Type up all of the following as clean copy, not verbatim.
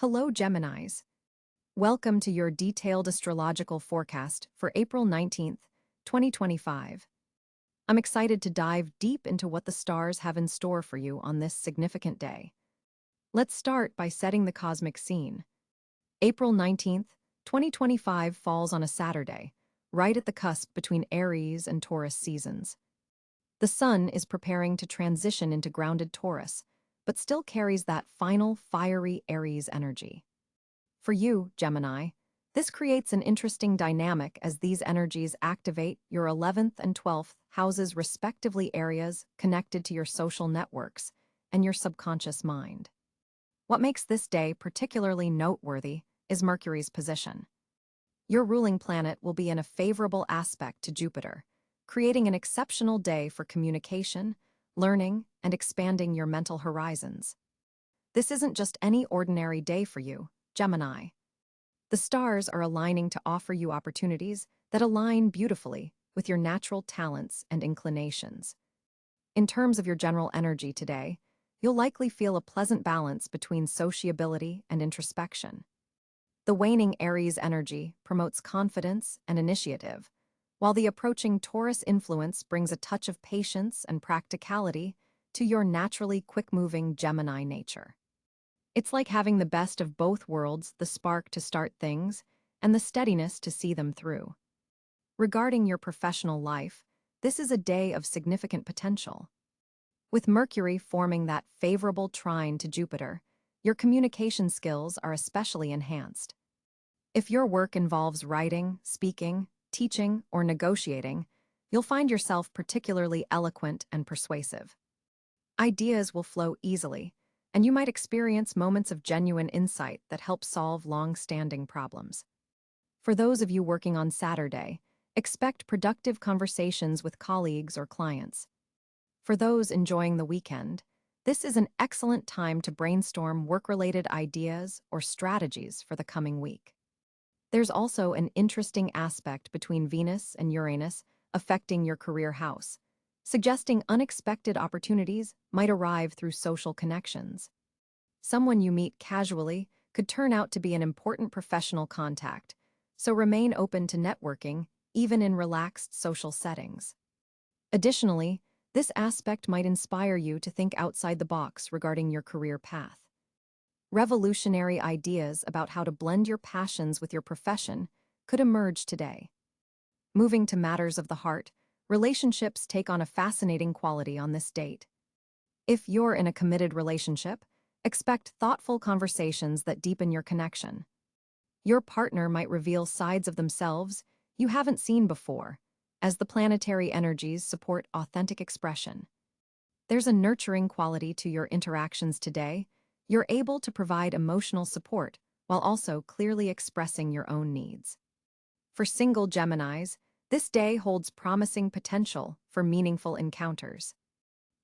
Hello, Geminis. Welcome to your detailed astrological forecast for April 19th, 2025. I'm excited to dive deep into what the stars have in store for you on this significant day. Let's start by setting the cosmic scene. April 19th, 2025 falls on a Saturday, right at the cusp between Aries and Taurus seasons. The sun is preparing to transition into grounded Taurus, but still carries that final, fiery Aries energy. For you, Gemini, this creates an interesting dynamic as these energies activate your 11th and 12th houses, respectively, areas connected to your social networks and your subconscious mind. What makes this day particularly noteworthy is Mercury's position. Your ruling planet will be in a favorable aspect to Jupiter, creating an exceptional day for communication, learning, and expanding your mental horizons. This isn't just any ordinary day for you, Gemini. The stars are aligning to offer you opportunities that align beautifully with your natural talents and inclinations. In terms of your general energy today, you'll likely feel a pleasant balance between sociability and introspection. The waning Aries energy promotes confidence and initiative, while the approaching Taurus influence brings a touch of patience and practicality to your naturally quick-moving Gemini nature. It's like having the best of both worlds, the spark to start things and the steadiness to see them through. Regarding your professional life, this is a day of significant potential. With Mercury forming that favorable trine to Jupiter, your communication skills are especially enhanced. If your work involves writing, speaking, teaching, or negotiating, you'll find yourself particularly eloquent and persuasive. Ideas will flow easily, and you might experience moments of genuine insight that help solve long-standing problems. For those of you working on Saturday, expect productive conversations with colleagues or clients. For those enjoying the weekend, this is an excellent time to brainstorm work-related ideas or strategies for the coming week. There's also an interesting aspect between Venus and Uranus affecting your career house, suggesting unexpected opportunities might arrive through social connections. Someone you meet casually could turn out to be an important professional contact, so remain open to networking even in relaxed social settings. Additionally, this aspect might inspire you to think outside the box regarding your career path. Revolutionary ideas about how to blend your passions with your profession could emerge today. Moving to matters of the heart, relationships take on a fascinating quality on this date. If you're in a committed relationship, expect thoughtful conversations that deepen your connection. Your partner might reveal sides of themselves you haven't seen before, as the planetary energies support authentic expression. There's a nurturing quality to your interactions today. You're able to provide emotional support while also clearly expressing your own needs. For single Geminis, this day holds promising potential for meaningful encounters.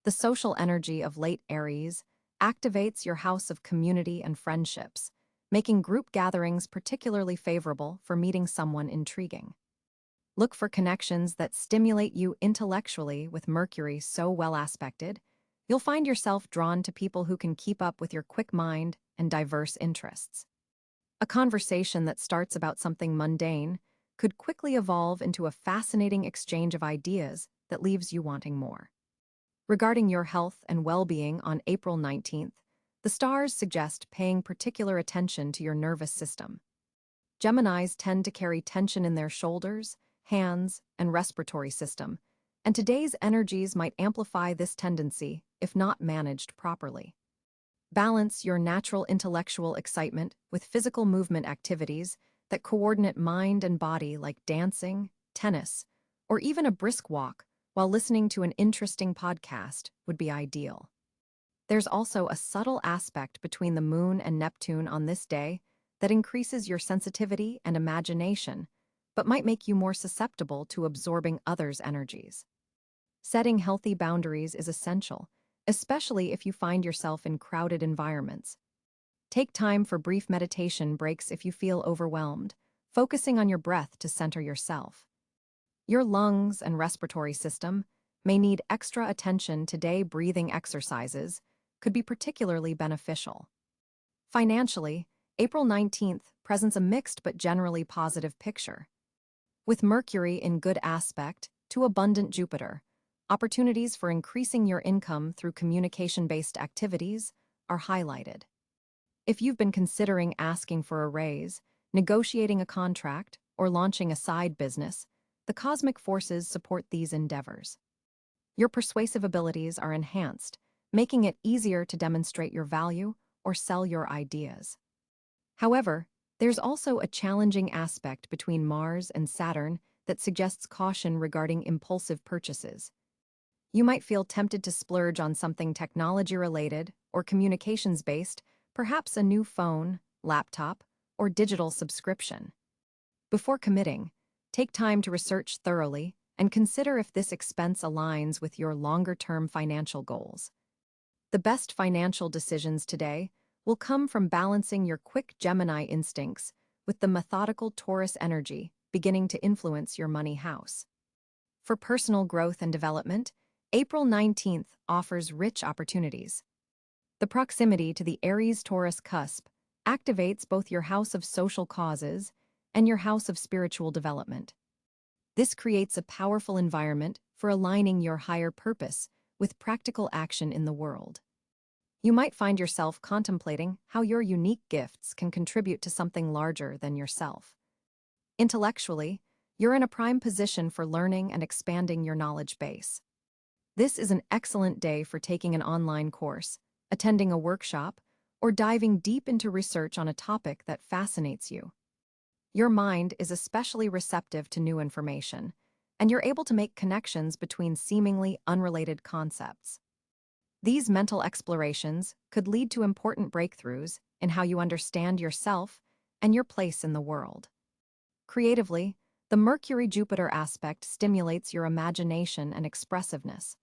The social energy of late Aries activates your house of community and friendships, making group gatherings particularly favorable for meeting someone intriguing. Look for connections that stimulate you intellectually. With Mercury so well aspected, you'll find yourself drawn to people who can keep up with your quick mind and diverse interests. A conversation that starts about something mundane could quickly evolve into a fascinating exchange of ideas that leaves you wanting more. Regarding your health and well-being on April 19th, the stars suggest paying particular attention to your nervous system. Geminis tend to carry tension in their shoulders, hands, and respiratory system, and today's energies might amplify this tendency if not managed properly. Balance your natural intellectual excitement with physical movement activities that coordinate mind and body, like dancing, tennis, or even a brisk walk while listening to an interesting podcast would be ideal. There's also a subtle aspect between the Moon and Neptune on this day that increases your sensitivity and imagination, but might make you more susceptible to absorbing others' energies. Setting healthy boundaries is essential, especially if you find yourself in crowded environments. Take time for brief meditation breaks if you feel overwhelmed, focusing on your breath to center yourself. Your lungs and respiratory system may need extra attention today. Breathing exercises could be particularly beneficial. Financially, April 19th presents a mixed but generally positive picture. With Mercury in good aspect to abundant Jupiter, opportunities for increasing your income through communication-based activities are highlighted. If you've been considering asking for a raise, negotiating a contract, or launching a side business, the cosmic forces support these endeavors. Your persuasive abilities are enhanced, making it easier to demonstrate your value or sell your ideas. However, there's also a challenging aspect between Mars and Saturn that suggests caution regarding impulsive purchases. You might feel tempted to splurge on something technology-related or communications-based, perhaps a new phone, laptop, or digital subscription. Before committing, take time to research thoroughly and consider if this expense aligns with your longer-term financial goals. The best financial decisions today will come from balancing your quick Gemini instincts with the methodical Taurus energy beginning to influence your money house. For personal growth and development, April 19th offers rich opportunities. The proximity to the Aries-Taurus cusp activates both your house of social causes and your house of spiritual development. This creates a powerful environment for aligning your higher purpose with practical action in the world. You might find yourself contemplating how your unique gifts can contribute to something larger than yourself. Intellectually, you're in a prime position for learning and expanding your knowledge base. This is an excellent day for taking an online course, attending a workshop, or diving deep into research on a topic that fascinates you. Your mind is especially receptive to new information, and you're able to make connections between seemingly unrelated concepts. These mental explorations could lead to important breakthroughs in how you understand yourself and your place in the world. Creatively, the Mercury-Jupiter aspect stimulates your imagination and expressiveness.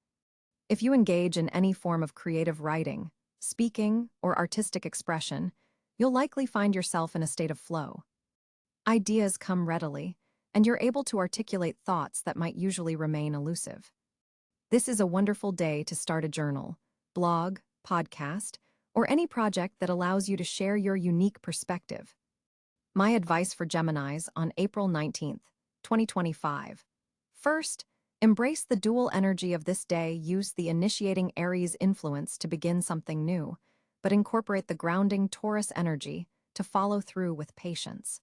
If you engage in any form of creative writing, speaking, or artistic expression, you'll likely find yourself in a state of flow. Ideas come readily, and you're able to articulate thoughts that might usually remain elusive. This is a wonderful day to start a journal, blog, podcast, or any project that allows you to share your unique perspective. My advice for Geminis on April 19th, 2025. First, embrace the dual energy of this day. Use the initiating Aries influence to begin something new, but incorporate the grounding Taurus energy to follow through with patience.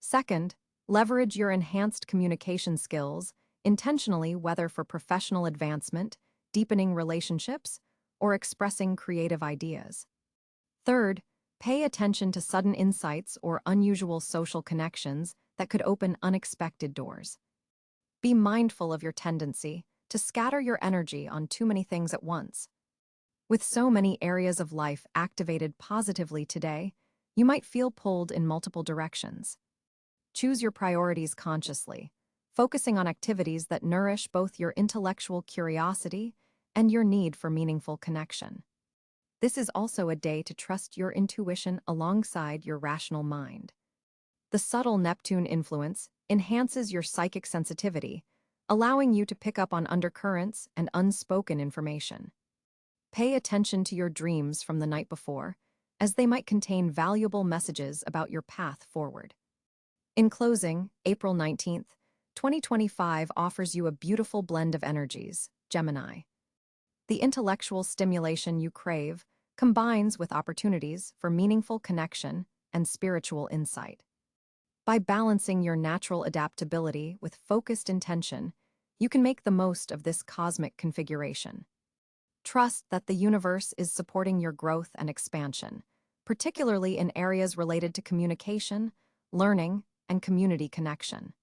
Second, leverage your enhanced communication skills intentionally, whether for professional advancement, deepening relationships, or expressing creative ideas. Third, pay attention to sudden insights or unusual social connections that could open unexpected doors. Be mindful of your tendency to scatter your energy on too many things at once. With so many areas of life activated positively today, you might feel pulled in multiple directions. Choose your priorities consciously, focusing on activities that nourish both your intellectual curiosity and your need for meaningful connection. This is also a day to trust your intuition alongside your rational mind. The subtle Neptune influence enhances your psychic sensitivity, allowing you to pick up on undercurrents and unspoken information. Pay attention to your dreams from the night before, as they might contain valuable messages about your path forward. In closing, April 19th, 2025 offers you a beautiful blend of energies, Gemini. The intellectual stimulation you crave combines with opportunities for meaningful connection and spiritual insight. By balancing your natural adaptability with focused intention, you can make the most of this cosmic configuration. Trust that the universe is supporting your growth and expansion, particularly in areas related to communication, learning, and community connection.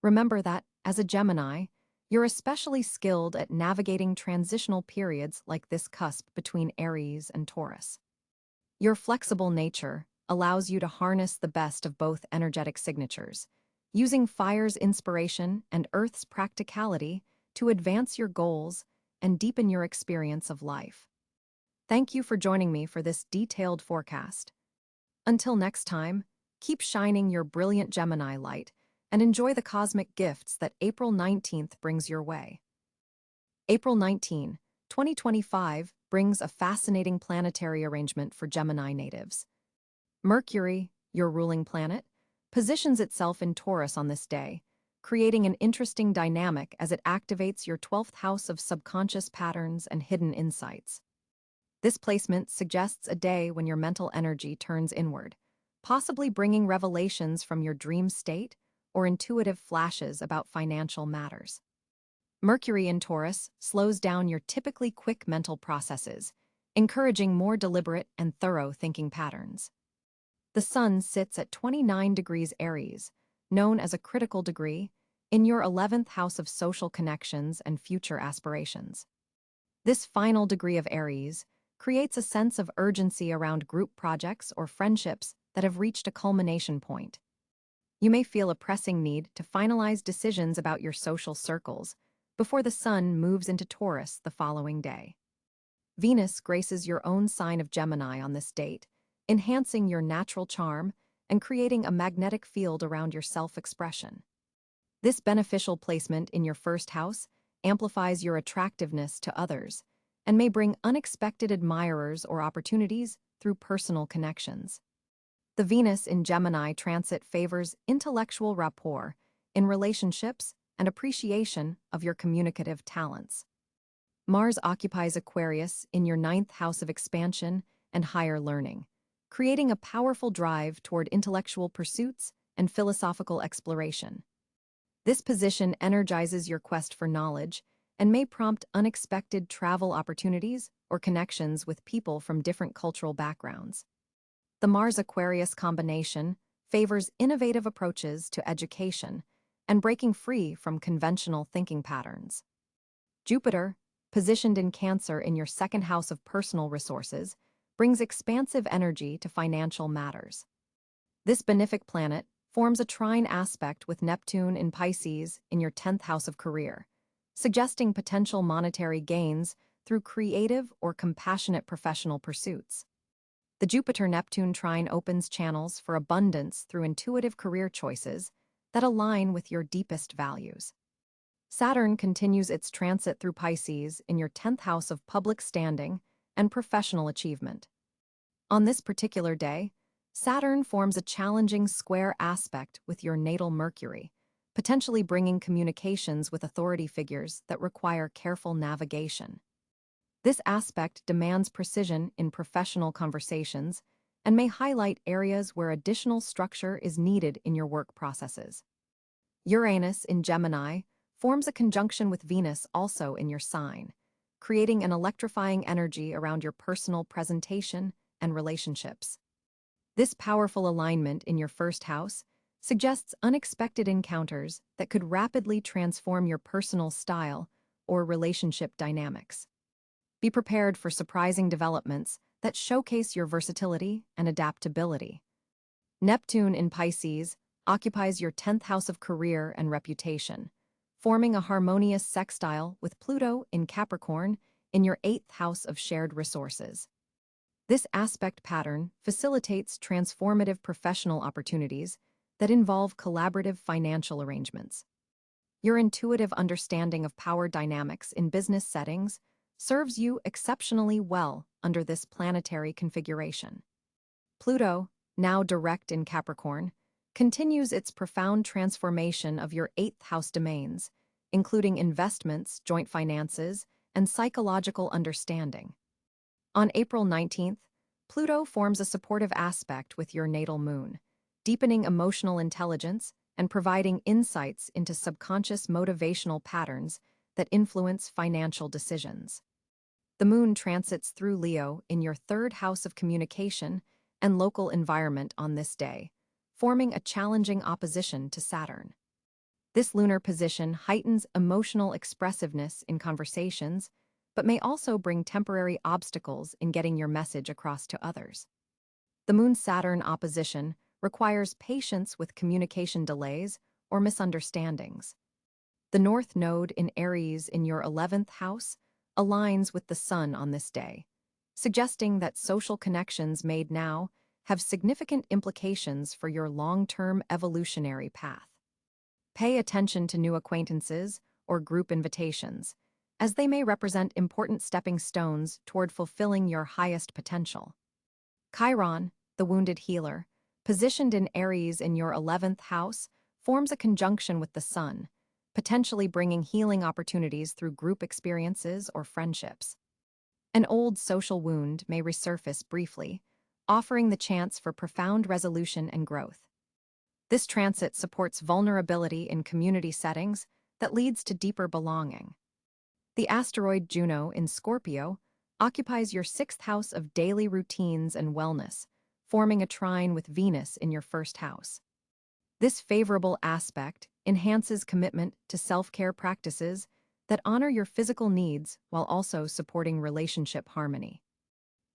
Remember that, as a Gemini, you're especially skilled at navigating transitional periods like this cusp between Aries and Taurus. Your flexible nature allows you to harness the best of both energetic signatures, using fire's inspiration and Earth's practicality to advance your goals and deepen your experience of life. Thank you for joining me for this detailed forecast. Until next time, keep shining your brilliant Gemini light and enjoy the cosmic gifts that April 19th brings your way. April 19, 2025 brings a fascinating planetary arrangement for Gemini natives. Mercury, your ruling planet, positions itself in Taurus on this day, creating an interesting dynamic as it activates your 12th house of subconscious patterns and hidden insights. This placement suggests a day when your mental energy turns inward, possibly bringing revelations from your dream state or intuitive flashes about financial matters. Mercury in Taurus slows down your typically quick mental processes, encouraging more deliberate and thorough thinking patterns. The Sun sits at 29 degrees Aries, known as a critical degree, in your 11th house of social connections and future aspirations. This final degree of Aries creates a sense of urgency around group projects or friendships that have reached a culmination point. You may feel a pressing need to finalize decisions about your social circles before the Sun moves into Taurus the following day. Venus graces your own sign of Gemini on this date, enhancing your natural charm and creating a magnetic field around your self-expression. This beneficial placement in your first house amplifies your attractiveness to others and may bring unexpected admirers or opportunities through personal connections. The Venus in Gemini transit favors intellectual rapport in relationships and appreciation of your communicative talents. Mars occupies Aquarius in your 9th house of expansion and higher learning, creating a powerful drive toward intellectual pursuits and philosophical exploration. This position energizes your quest for knowledge and may prompt unexpected travel opportunities or connections with people from different cultural backgrounds. The Mars-Aquarius combination favors innovative approaches to education and breaking free from conventional thinking patterns. Jupiter, positioned in Cáncer in your 2nd house of personal resources, brings expansive energy to financial matters. This benefic planet forms a trine aspect with Neptune in Pisces in your 10th house of career, suggesting potential monetary gains through creative or compassionate professional pursuits. The Jupiter-Neptune trine opens channels for abundance through intuitive career choices that align with your deepest values. Saturn continues its transit through Pisces in your 10th house of public standing and professional achievement. On this particular day, Saturn forms a challenging square aspect with your natal Mercury, potentially bringing communications with authority figures that require careful navigation. This aspect demands precision in professional conversations and may highlight areas where additional structure is needed in your work processes. Uranus in Gemini forms a conjunction with Venus also in your sign, creating an electrifying energy around your personal presentation and relationships. This powerful alignment in your 1st house suggests unexpected encounters that could rapidly transform your personal style or relationship dynamics. Be prepared for surprising developments that showcase your versatility and adaptability. Neptune in Pisces occupies your 10th house of career and reputation, forming a harmonious sextile with Pluto in Capricorn in your 8th house of shared resources. This aspect pattern facilitates transformative professional opportunities that involve collaborative financial arrangements. Your intuitive understanding of power dynamics in business settings serves you exceptionally well under this planetary configuration. Pluto, now direct in Capricorn, continues its profound transformation of your 8th house domains, including investments, joint finances, and psychological understanding. On April 19th, Pluto forms a supportive aspect with your natal moon, deepening emotional intelligence and providing insights into subconscious motivational patterns that influence financial decisions. The moon transits through Leo in your 3rd house of communication and local environment on this day, forming a challenging opposition to Saturn. This lunar position heightens emotional expressiveness in conversations, but may also bring temporary obstacles in getting your message across to others. The Moon-Saturn opposition requires patience with communication delays or misunderstandings. The North Node in Aries in your 11th house aligns with the Sun on this day, suggesting that social connections made now have significant implications for your long-term evolutionary path. Pay attention to new acquaintances or group invitations, as they may represent important stepping stones toward fulfilling your highest potential. Chiron, the wounded healer, positioned in Aries in your 11th house, forms a conjunction with the sun, potentially bringing healing opportunities through group experiences or friendships. An old social wound may resurface briefly, offering the chance for profound resolution and growth. This transit supports vulnerability in community settings that leads to deeper belonging. The asteroid Juno in Scorpio occupies your 6th house of daily routines and wellness, forming a trine with Venus in your 1st house. This favorable aspect enhances commitment to self-care practices that honor your physical needs while also supporting relationship harmony.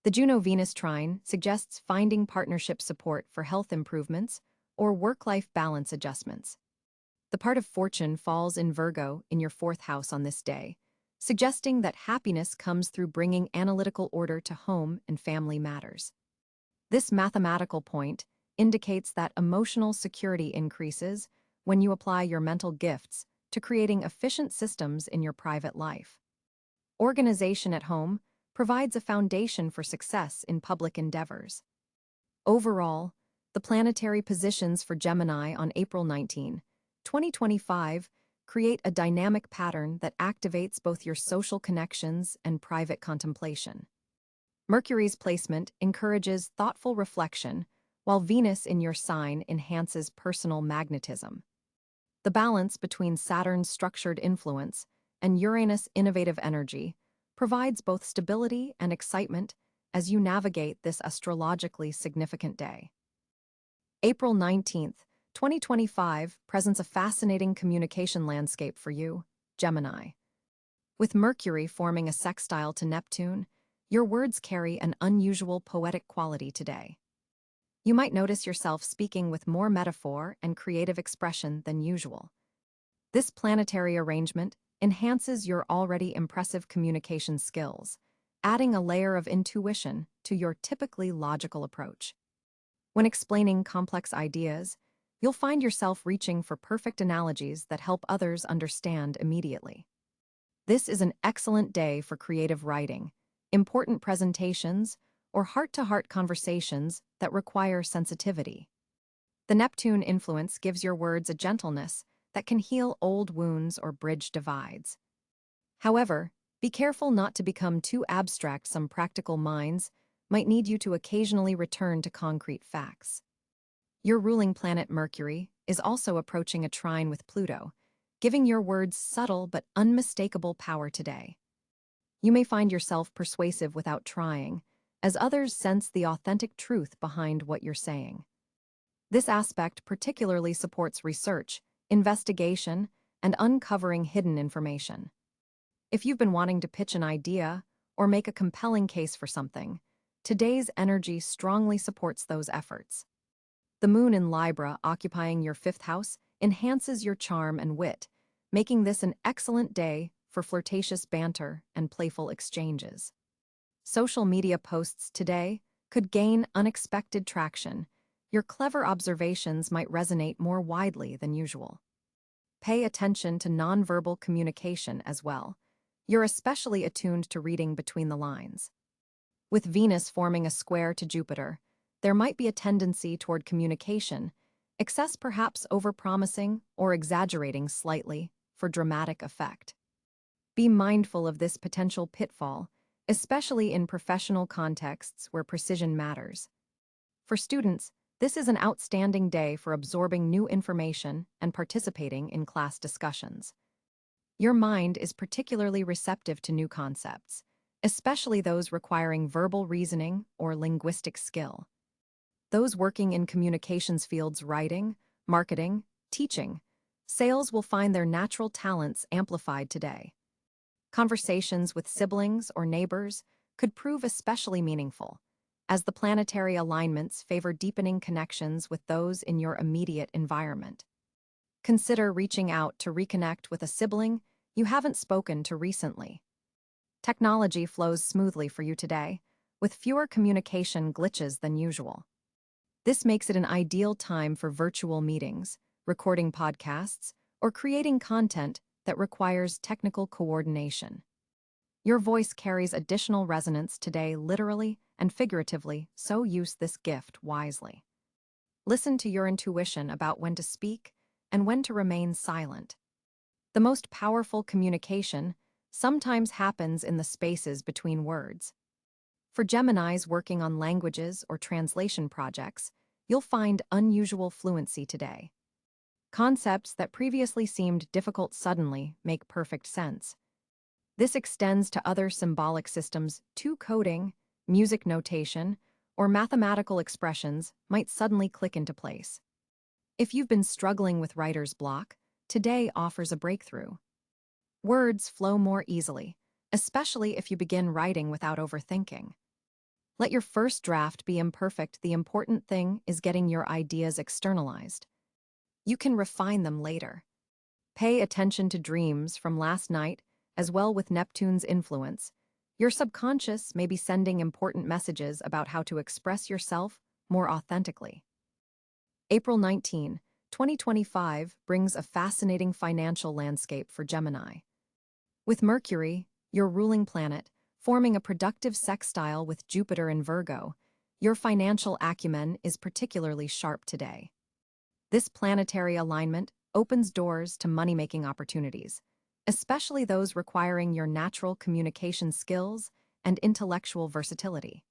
The Juno-Venus trine suggests finding partnership support for health improvements or work-life balance adjustments. The part of fortune falls in Virgo in your 4th house on this day, suggesting that happiness comes through bringing analytical order to home and family matters. This mathematical point indicates that emotional security increases when you apply your mental gifts to creating efficient systems in your private life. Organization at home provides a foundation for success in public endeavors. Overall, the planetary positions for Gemini on April 19, 2025 create a dynamic pattern that activates both your social connections and private contemplation. Mercury's placement encourages thoughtful reflection, while Venus in your sign enhances personal magnetism. The balance between Saturn's structured influence and Uranus' innovative energy provides both stability and excitement as you navigate this astrologically significant day. April 19th, 2025 presents a fascinating communication landscape for you, Gemini. With Mercury forming a sextile to Neptune, your words carry an unusual poetic quality today. You might notice yourself speaking with more metaphor and creative expression than usual. This planetary arrangement enhances your already impressive communication skills, adding a layer of intuition to your typically logical approach. When explaining complex ideas, you'll find yourself reaching for perfect analogies that help others understand immediately. This is an excellent day for creative writing, important presentations, or heart-to-heart conversations that require sensitivity. The Neptune influence gives your words a gentleness that can heal old wounds or bridge divides. However, be careful not to become too abstract. Some practical minds might need you to occasionally return to concrete facts. Your ruling planet Mercury is also approaching a trine with Pluto, giving your words subtle but unmistakable power today. You may find yourself persuasive without trying, as others sense the authentic truth behind what you're saying. This aspect particularly supports research, investigation, and uncovering hidden information. If you've been wanting to pitch an idea or make a compelling case for something, today's energy strongly supports those efforts. The moon in Libra occupying your 5th house enhances your charm and wit, making this an excellent day for flirtatious banter and playful exchanges. Social media posts today could gain unexpected traction. Your clever observations might resonate more widely than usual. Pay attention to nonverbal communication as well. You're especially attuned to reading between the lines. With Venus forming a square to Jupiter, there might be a tendency toward communication, excess perhaps overpromising or exaggerating slightly for dramatic effect. Be mindful of this potential pitfall, especially in professional contexts where precision matters. For students, this is an outstanding day for absorbing new information and participating in class discussions. Your mind is particularly receptive to new concepts, especially those requiring verbal reasoning or linguistic skill. Those working in communications fields, writing, marketing, teaching, sales will find their natural talents amplified today. Conversations with siblings or neighbors could prove especially meaningful, as the planetary alignments favor deepening connections with those in your immediate environment. Consider reaching out to reconnect with a sibling you haven't spoken to recently. Technology flows smoothly for you today, with fewer communication glitches than usual. This makes it an ideal time for virtual meetings, recording podcasts, or creating content that requires technical coordination. Your voice carries additional resonance today, literally and figuratively, so use this gift wisely. Listen to your intuition about when to speak and when to remain silent. The most powerful communication sometimes happens in the spaces between words. For Geminis working on languages or translation projects, you'll find unusual fluency today. Concepts that previously seemed difficult suddenly make perfect sense. This extends to other symbolic systems too. Coding, music notation, or mathematical expressions might suddenly click into place. If you've been struggling with writer's block, today offers a breakthrough. Words flow more easily, especially if you begin writing without overthinking. Let your first draft be imperfect. The important thing is getting your ideas externalized. You can refine them later. Pay attention to dreams from last night, as well. With Neptune's influence, your subconscious may be sending important messages about how to express yourself more authentically. April 19, 2025 brings a fascinating financial landscape for Gemini. With Mercury, your ruling planet, forming a productive sextile with Jupiter in Virgo, your financial acumen is particularly sharp today. This planetary alignment opens doors to money-making opportunities, especially those requiring your natural communication skills and intellectual versatility.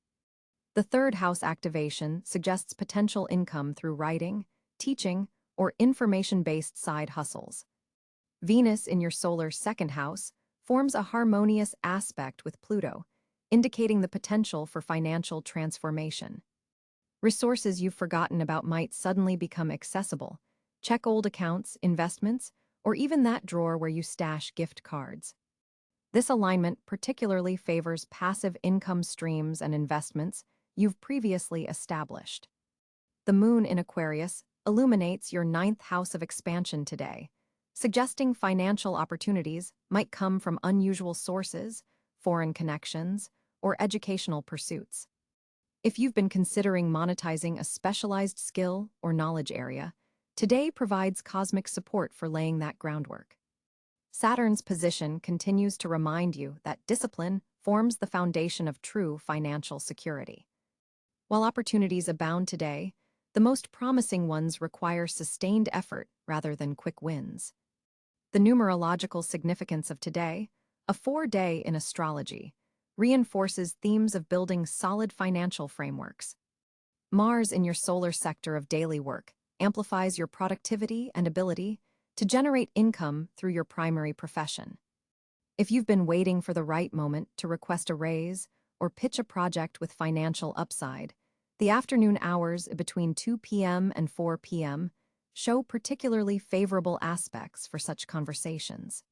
The third house activation suggests potential income through writing, teaching, or information-based side hustles. Venus in your solar second house forms a harmonious aspect with Pluto, indicating the potential for financial transformation. Resources you've forgotten about might suddenly become accessible. Check old accounts, investments, or even that drawer where you stash gift cards. This alignment particularly favors passive income streams and investments you've previously established. The moon in Aquarius illuminates your ninth house of expansion today, suggesting financial opportunities might come from unusual sources, foreign connections, or educational pursuits. If you've been considering monetizing a specialized skill or knowledge area, today provides cosmic support for laying that groundwork. Saturn's position continues to remind you that discipline forms the foundation of true financial security. While opportunities abound today, the most promising ones require sustained effort rather than quick wins. The numerological significance of today, a 4-day in astrology, reinforces themes of building solid financial frameworks. Mars in your solar sector of daily work amplifies your productivity and ability to generate income through your primary profession. If you've been waiting for the right moment to request a raise or pitch a project with financial upside, the afternoon hours between 2 p.m. and 4 p.m. show particularly favorable aspects for such conversations.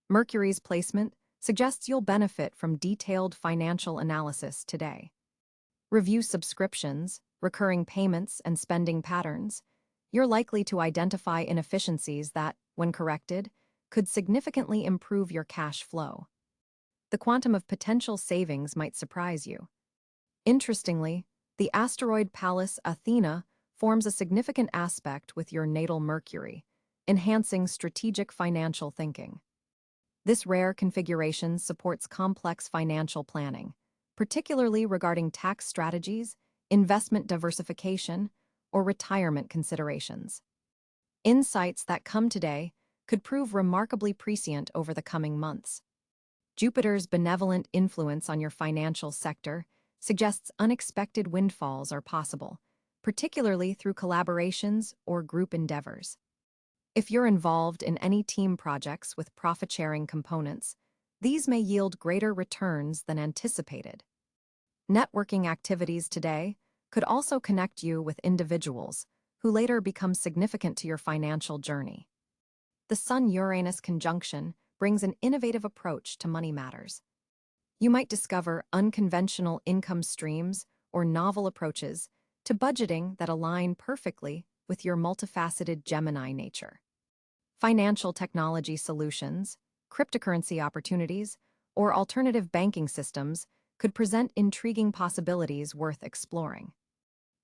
Mercury's placement suggests you'll benefit from detailed financial analysis today. Review subscriptions, recurring payments, and spending patterns. You're likely to identify inefficiencies that, when corrected, could significantly improve your cash flow. The quantum of potential savings might surprise you. Interestingly, the asteroid Pallas Athena forms a significant aspect with your natal Mercury, enhancing strategic financial thinking. This rare configuration supports complex financial planning, particularly regarding tax strategies, investment diversification, or retirement considerations. Insights that come today could prove remarkably prescient over the coming months. Jupiter's benevolent influence on your financial sector suggests unexpected windfalls are possible, particularly through collaborations or group endeavors. If you're involved in any team projects with profit-sharing components, these may yield greater returns than anticipated. Networking activities today could also connect you with individuals who later become significant to your financial journey. The Sun-Uranus conjunction brings an innovative approach to money matters. You might discover unconventional income streams or novel approaches to budgeting that align perfectly with your multifaceted Gemini nature. Financial technology solutions, cryptocurrency opportunities, or alternative banking systems could present intriguing possibilities worth exploring.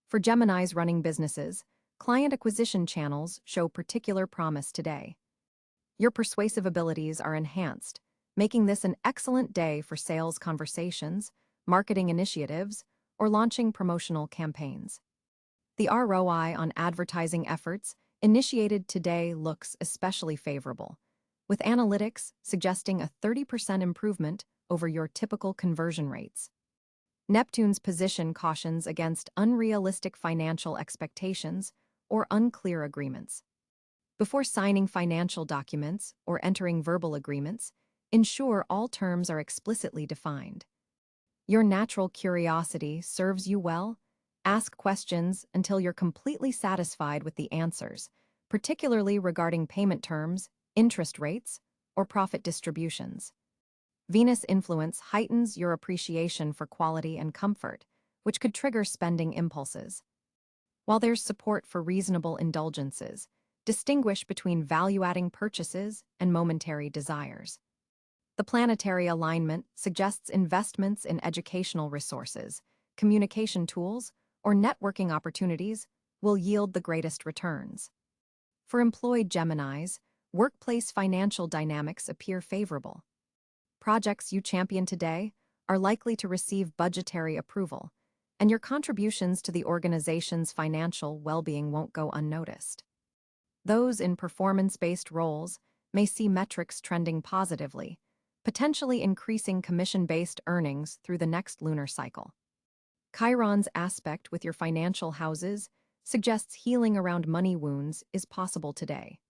For Geminis running businesses, client acquisition channels show particular promise today. Your persuasive abilities are enhanced, making this an excellent day for sales conversations, marketing initiatives, or launching promotional campaigns. The ROI on advertising efforts initiated today looks especially favorable, with analytics suggesting a 30% improvement over your typical conversion rates. Neptune's position cautions against unrealistic financial expectations or unclear agreements. Before signing financial documents or entering verbal agreements, ensure all terms are explicitly defined. Your natural curiosity serves you well. Ask questions until you're completely satisfied with the answers, particularly regarding payment terms, interest rates, or profit distributions. Venus influence heightens your appreciation for quality and comfort, which could trigger spending impulses. While there's support for reasonable indulgences, distinguish between value-adding purchases and momentary desires. The planetary alignment suggests investments in educational resources, communication tools, or networking opportunities will yield the greatest returns. For employed Geminis, workplace financial dynamics appear favorable. Projects you champion today are likely to receive budgetary approval, and your contributions to the organization's financial well-being won't go unnoticed. Those in performance-based roles may see metrics trending positively, potentially increasing commission-based earnings through the next lunar cycle. Chiron's aspect with your financial houses suggests healing around money wounds is possible today.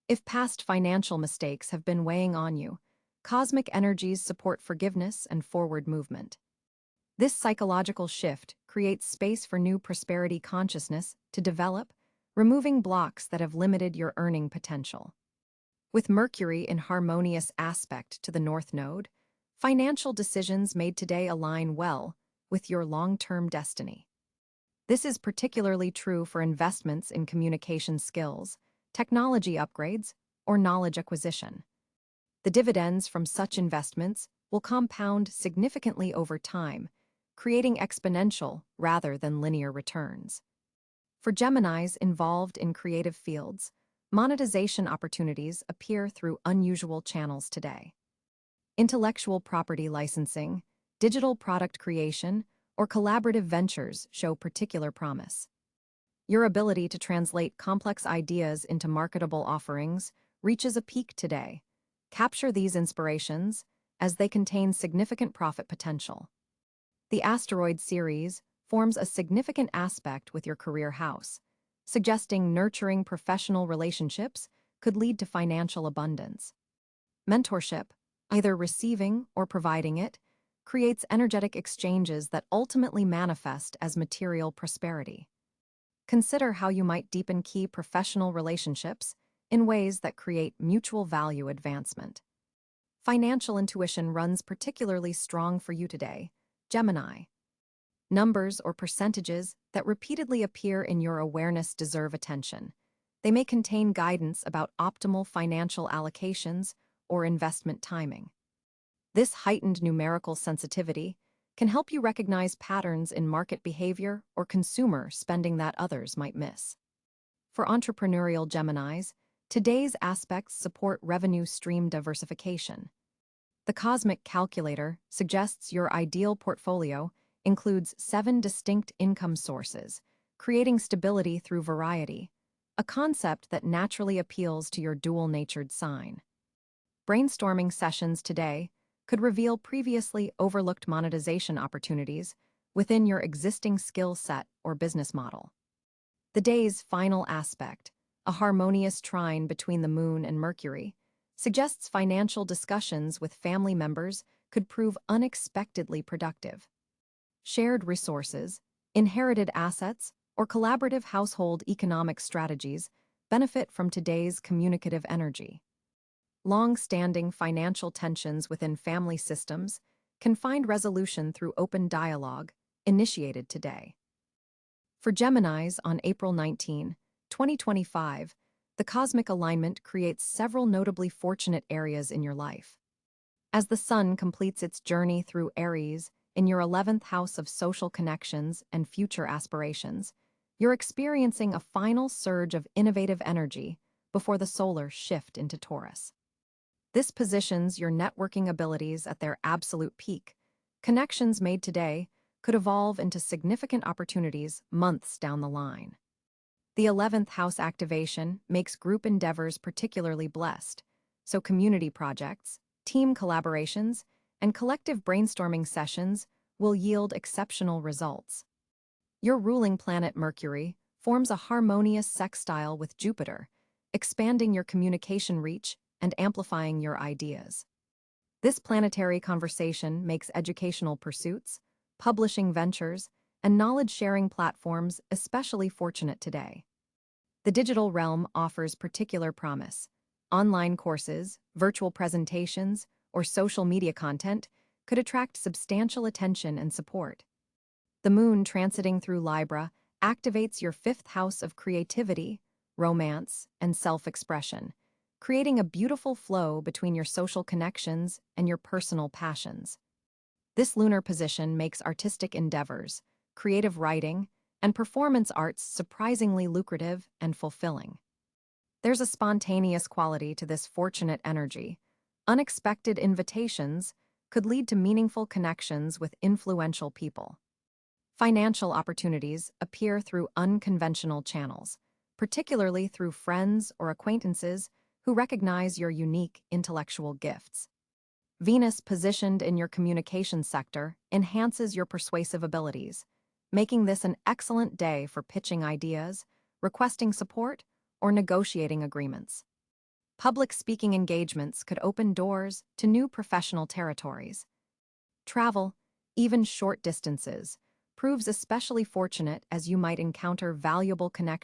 If past financial mistakes have been weighing on you, cosmic energies support forgiveness and forward movement. This psychological shift creates space for new prosperity consciousness to develop, removing blocks that have limited your earning potential. With Mercury in harmonious aspect to the North Node, financial decisions made today align well with your long-term destiny. This is particularly true for investments in communication skills, technology upgrades, or knowledge acquisition. The dividends from such investments will compound significantly over time, creating exponential rather than linear returns. For Geminis involved in creative fields, monetization opportunities appear through unusual channels today. Intellectual property licensing, digital product creation, or collaborative ventures show particular promise. Your ability to translate complex ideas into marketable offerings reaches a peak today. Capture these inspirations, as they contain significant profit potential. The asteroid series forms a significant aspect with your career house, suggesting nurturing professional relationships could lead to financial abundance. Mentorship, either receiving or providing it, creates energetic exchanges that ultimately manifest as material prosperity. Consider how you might deepen key professional relationships in ways that create mutual value advancement. Financial intuition runs particularly strong for you today, Gemini. Numbers or percentages that repeatedly appear in your awareness deserve attention. They may contain guidance about optimal financial allocations or investment timing. This heightened numerical sensitivity can help you recognize patterns in market behavior or consumer spending that others might miss. For entrepreneurial Geminis, today's aspects support revenue stream diversification. The cosmic calculator suggests your ideal portfolio includes 7 distinct income sources, creating stability through variety, a concept that naturally appeals to your dual-natured sign. Brainstorming sessions today could reveal previously overlooked monetization opportunities within your existing skill set or business model. The day's final aspect, a harmonious trine between the Moon and Mercury, suggests financial discussions with family members could prove unexpectedly productive. Shared resources, inherited assets, or collaborative household economic strategies benefit from today's communicative energy. Long-standing financial tensions within family systems can find resolution through open dialogue initiated today. For Geminis on April 19, 2025, the cosmic alignment creates several notably fortunate areas in your life. As the Sun completes its journey through Aries in your 11th house of social connections and future aspirations, you're experiencing a final surge of innovative energy before the solar shift into Taurus. This positions your networking abilities at their absolute peak. Connections made today could evolve into significant opportunities months down the line. The 11th house activation makes group endeavors particularly blessed, so community projects, team collaborations, and collective brainstorming sessions will yield exceptional results. Your ruling planet Mercury forms a harmonious sextile with Jupiter, expanding your communication reach and amplifying your ideas. This planetary conversation makes educational pursuits, publishing ventures, and knowledge-sharing platforms especially fortunate today. The digital realm offers particular promise. Online courses, virtual presentations, or social media content could attract substantial attention and support. The moon transiting through Libra activates your fifth house of creativity, romance, and self-expression, creating a beautiful flow between your social connections and your personal passions. This lunar position makes artistic endeavors, creative writing, and performance arts surprisingly lucrative and fulfilling. There's a spontaneous quality to this fortunate energy. Unexpected invitations could lead to meaningful connections with influential people. Financial opportunities appear through unconventional channels, particularly through friends or acquaintances who recognize your unique intellectual gifts. Venus positioned in your communication sector enhances your persuasive abilities, making this an excellent day for pitching ideas, requesting support, or negotiating agreements. Public speaking engagements could open doors to new professional territories. Travel, even short distances, proves especially fortunate as you might encounter valuable connections